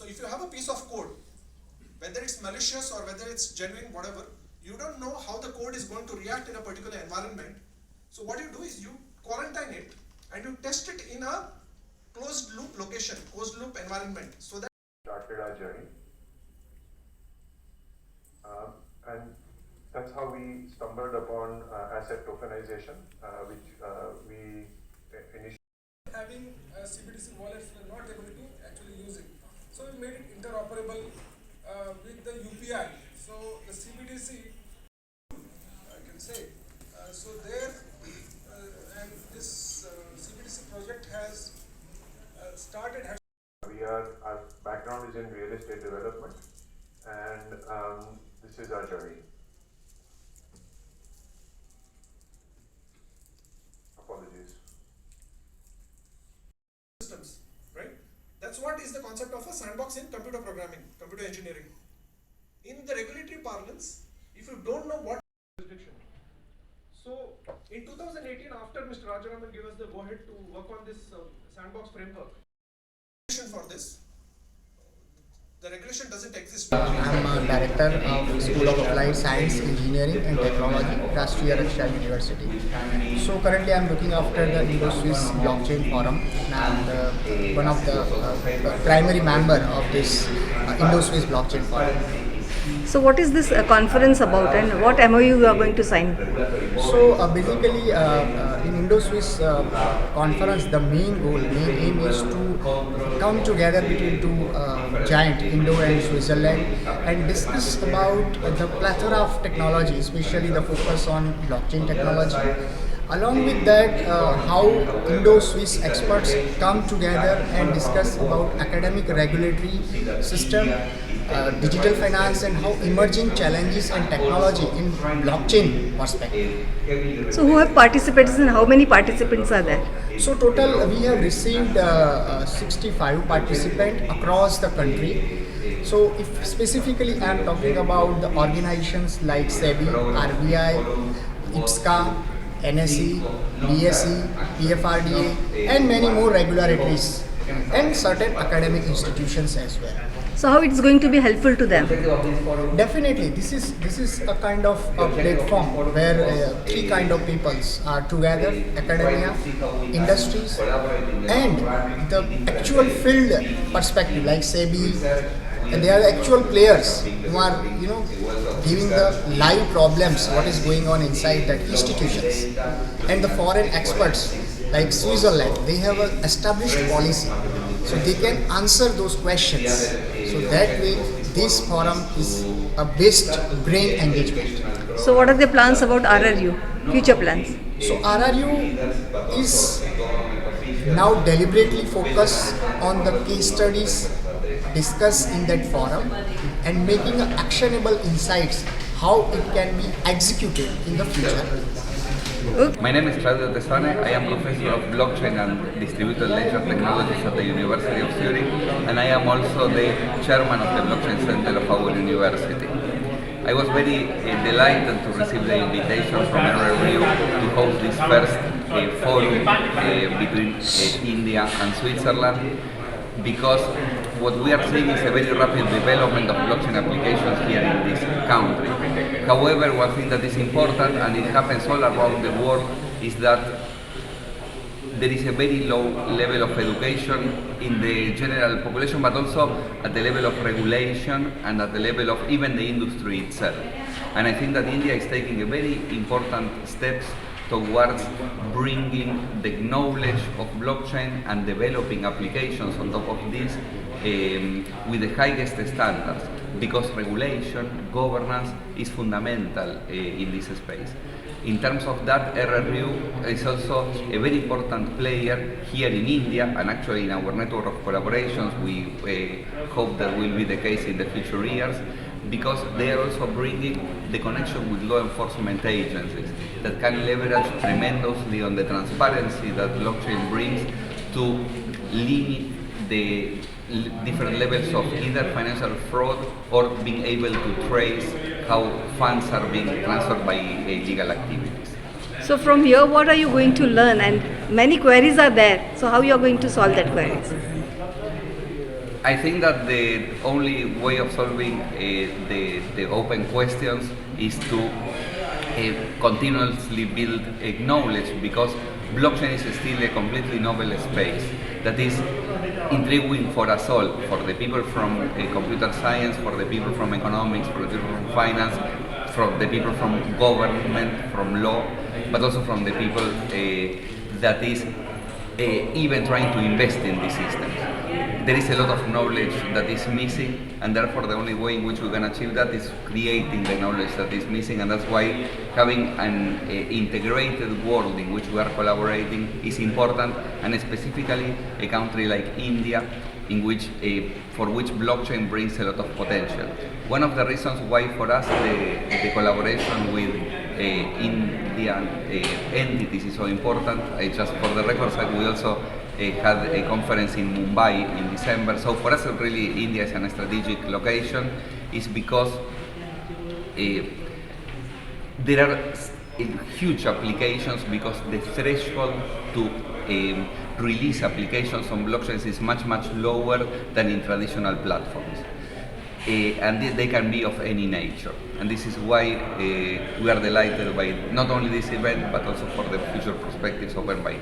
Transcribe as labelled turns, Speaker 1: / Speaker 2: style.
Speaker 1: So if you have a piece of code, whether it's malicious or whether it's genuine, whatever, you don't know how the code is going to react in a particular environment. So what you do is you quarantine it and you test it in a closed loop location, closed loop environment, so that
Speaker 2: started our journey. And that's how we stumbled upon asset tokenization, which we initially
Speaker 3: having CBDC wallets were not able to actually use it. So we made it interoperable with the UPI. So the CBDC, I can say, so there and this CBDC project has started.
Speaker 2: Our background is in real estate development, and this is our journey. Apologies.
Speaker 1: systems, right? That's what is the concept of a sandbox in computer programming, computer engineering. In the regulatory parlance, if you don't know what jurisdiction. So in 2018, after Mr. Rajaraman gave us the go-ahead to work on this sandbox framework, for this, the regulation doesn't exist.
Speaker 4: I'm a director of School of Applied Science, Engineering and Technology, Rashtriya Raksha University. So currently I'm looking after the Indo-Swiss blockchain forum, and one of the primary member of this Indo-Swiss blockchain forum.
Speaker 5: So what is this conference about, and what MOU you are going to sign?
Speaker 4: So basically in Indo-Swiss conference, the main aim is to come together between two giant, Indo and Switzerland, and discuss about the plethora of technology, especially the focus on blockchain technology. Along with that, how Indo-Swiss experts come together and discuss about academic regulatory system, digital finance, and how emerging challenges and technology in blockchain perspective.
Speaker 5: So who have participated and how many participants are there?
Speaker 4: So total we have received 65 participants across the country. So if specifically I am talking about the organizations like SEBI, RBI, IPSCA, NSE, BSE, PFRDA, and many more regulatories, and certain academic institutions as well.
Speaker 5: So how it's going to be helpful to them?
Speaker 4: Definitely, this is a kind of a platform where three kind of peoples are together: academia, industries, and the actual field perspective like SEBI. And they are the actual players who are, giving the live problems, what is going on inside that institutions. And the foreign experts like Switzerland, they have an established policy, so they can answer those questions. So that way, this forum is a best brain engagement.
Speaker 5: So what are the plans about RRU, future plans?
Speaker 4: So RRU is now deliberately focused on the case studies discussed in that forum and making actionable insights how it can be executed in the future.
Speaker 6: My name is Claudio Tesane. I am professor of blockchain and distributed ledger technologies at the University of Zurich, and I am also the chairman of the Blockchain Center of our university. I was very delighted to receive the invitation from RRU to host this first forum between India and Switzerland, because what we are seeing is a very rapid development of blockchain applications here in this country. However, one thing that is important, and it happens all around the world, is that there is a very low level of education in the general population, but also at the level of regulation and at the level of even the industry itself. And I think that India is taking a very important steps towards bringing the knowledge of blockchain and developing applications on top of this with the highest standards, because regulation, governance is fundamental in this space. In terms of that, RRU is also a very important player here in India, and actually in our network of collaborations we hope that will be the case in the future years, because they are also bringing the connection with law enforcement agencies that can leverage tremendously on the transparency that blockchain brings to limit the different levels of either financial fraud or being able to trace how funds are being transferred by illegal activities.
Speaker 5: So from here, what are you going to learn? And many queries are there. So how you are going to solve that queries?
Speaker 6: I think that the only way of solving the open questions is to continuously build knowledge, because blockchain is still a completely novel space that is intriguing for us all, for the people from computer science, for the people from economics, for the people from finance, from the people from government, from law, but also from the people that is even trying to invest in these systems. There is a lot of knowledge that is missing, and therefore the only way in which we can achieve that is creating the knowledge that is missing, and that's why having an integrated world in which we are collaborating is important, and specifically a country like India, in which for which blockchain brings a lot of potential. One of the reasons why for us the collaboration with Indian entities is so important, just for the record sake, we also had a conference in Mumbai in December. So for us, really, India is a strategic location, is because there are huge applications, because the threshold to release applications on blockchains is much lower than in traditional platforms. And they can be of any nature. And this is why we are delighted by not only this event, but also for the future perspectives opened by